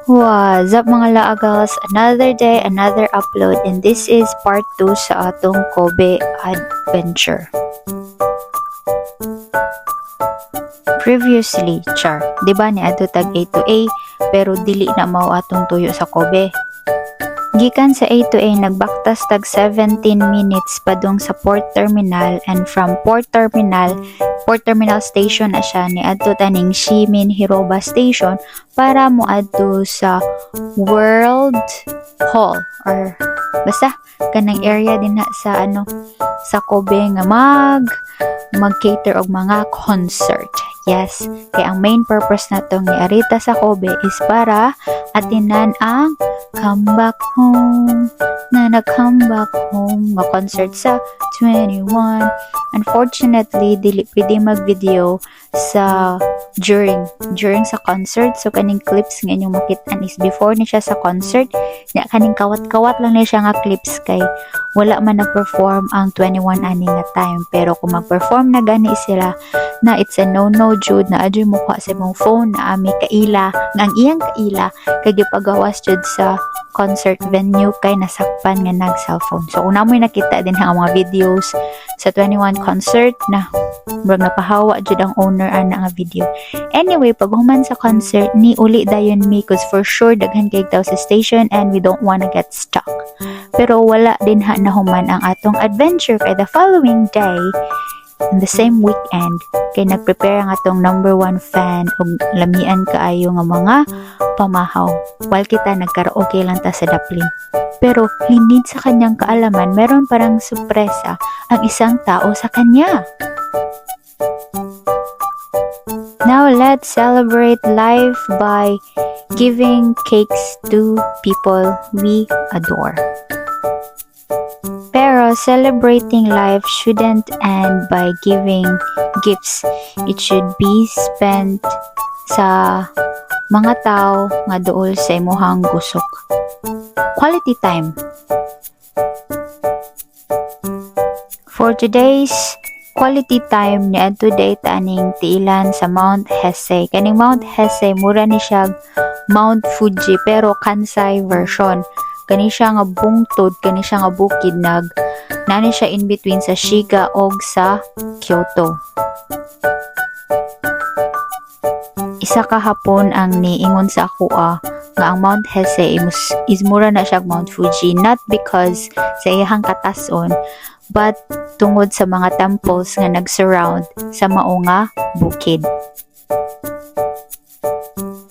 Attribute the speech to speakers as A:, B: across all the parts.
A: What's up mga laagals? Another day, another upload, and this is part 2 sa atong Kobe adventure. Previously, char, di ba ni ato tag A to A, pero dili na mao atong tuyo sa Kobe. Gikan sa A to A, nagbaktas tag 17 minutes padung sa port terminal, and from port terminal station na siya ni adto taning Shimin Hiroba station para mo adto sa World Hall or basta kanang area din na sa sa Kobe nga mag-cater og mga concert. Yes, kaya ang main purpose na tong ni Arita sa Kobe is para atinan ang comeback home na nag-come back home ma-concert sa 21. Unfortunately, dili pwede mag-video sa during sa concert. So kaning clips nga inyong makitaan is before ni siya sa concert. Nya kaning kawat-kawat lang ni siya nga clips kay wala man na-perform ang 21 ani nga time. Pero kung mag-perform na gani sila na it's a no-no jud na adyo mukha sa mong phone na ami kaila nga ang iyang kaila kay gipagawas jud sa concert venue kay nasakpan nga nag cellphone. So una mo nakita din ang mga videos sa 21 concert na murag napahawa jud ang owner ana nga video. Anyway, pag human sa concert ni uli dayon mi cause for sure daghan kay tao sa station and we don't wanna get stuck. Pero wala din na human ang atong adventure kay the following day in the same weekend kay nagprepare ang atong number 1 fan og lamian kaayo nga mga pamahaw while kita nagkaraoke lang ta sa daplin. Pero hinid sa kanyang kaalaman meron parang sorpresa ang isang tao sa kanya. Now let's celebrate life by giving cakes to people we adore. Pero celebrating life shouldn't end by giving gifts. It should be spent sa mga tao nga duol sa imuhang gusok. Quality time. For today's quality time ni adto day taning tiilan sa Mount Hesse. Kaning Mount Hesse mura ni siya Mount Fuji pero Kansai version. Kani siya nga bungtod, kani siya nga bukid nani siya in between sa Shiga og sa Kyoto. Isa ka hapon ang niingon sa ako nga ang Mount Hesse is mura na siya Mount Fuji, not because sa iyang katason but tungod sa mga temples nga nag-surround sa mao nga bukid.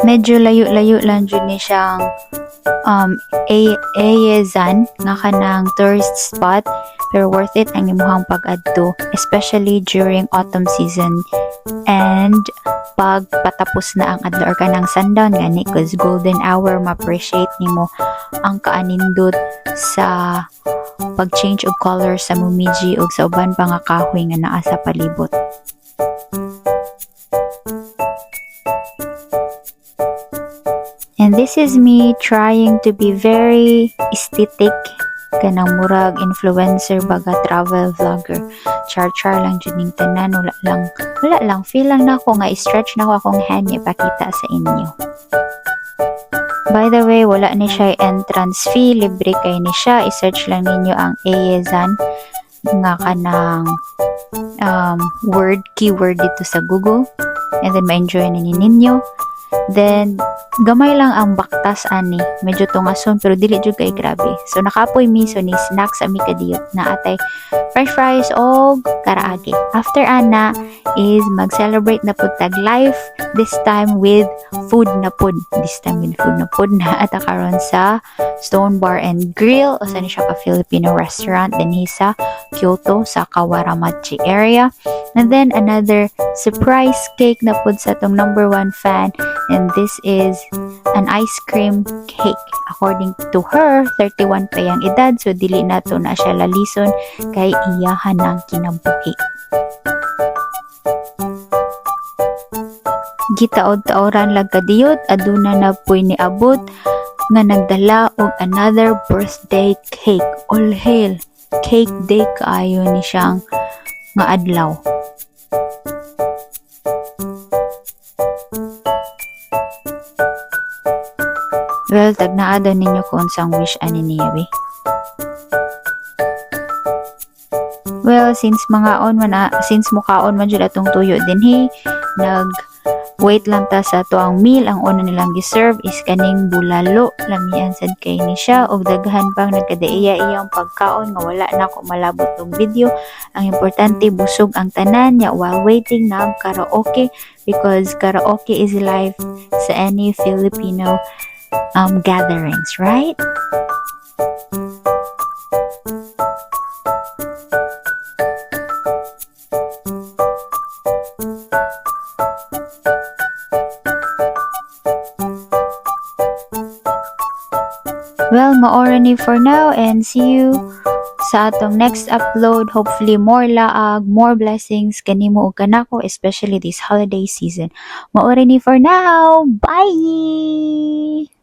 A: Medyo layo-layo lang jud ni siyang Eizan nga kanang tourist spot pero worth it ang imuhang pag-adto especially during autumn season and pag patapos na ang adlaw or kanang sundown gani cause golden hour ma-appreciate nimo ang kaanindot sa pag-change of color sa Momiji ug sa uban pa nga kahoy nga naa sa palibot. And this is me trying to be very aesthetic kanang murag influencer baga travel vlogger. Char lang jud ning tanan, wala lang feel lang nako nga i-stretch nako akong hand ipakita sa inyo. By the way, wala ni siya entrance fee, libre kay ni siya. I-search lang ninyo ang Eizan nga kanang keyword dito sa Google and then ma-enjoy ninyo. Then gamay lang ang baktas ani, medyo tungason pero dili jud kay grabe. So nakapoy miso ni snacks ami kadiyot na atay french fries og karaage. After ana is mag-celebrate na pud tag life, this time with food na pud na ata karon sa Stone Bar and Grill o sa ni siya ka Filipino restaurant dinhi sa Kyoto sa Kawaramachi area. And then another surprise cake na pud sa tong number 1 fan, and this is an ice cream cake. According to her, 31 pa yang edad, so dili na to na siya lalison kay iyahan ng kinabuhi. Gitaod-taoran lang kadiyot, aduna na po'y niabot nga nagdala og another birthday cake. All hail, cake day kaayo ni siyang nga adlaw. Well, tagnaa daw ninyo kung unsang wish ani niya, be. Well, since mukaon man jud atong tuyo dinhi, wait lang ta sa tuang meal. Ang una nilang giserve is kaning bulalo, lamian sad kay ni siya og daghan pang nagkadaiya iyang pagkaon nga wala na ko malabot og video. Ang importante busog ang tanan nya while waiting na karaoke, because karaoke is life sa any Filipino gatherings, right? Well, maora ni for now, and see you sa atong next upload. Hopefully more laag, more blessings kanimo ug kanako, especially this holiday season. Maora ni for now. Bye.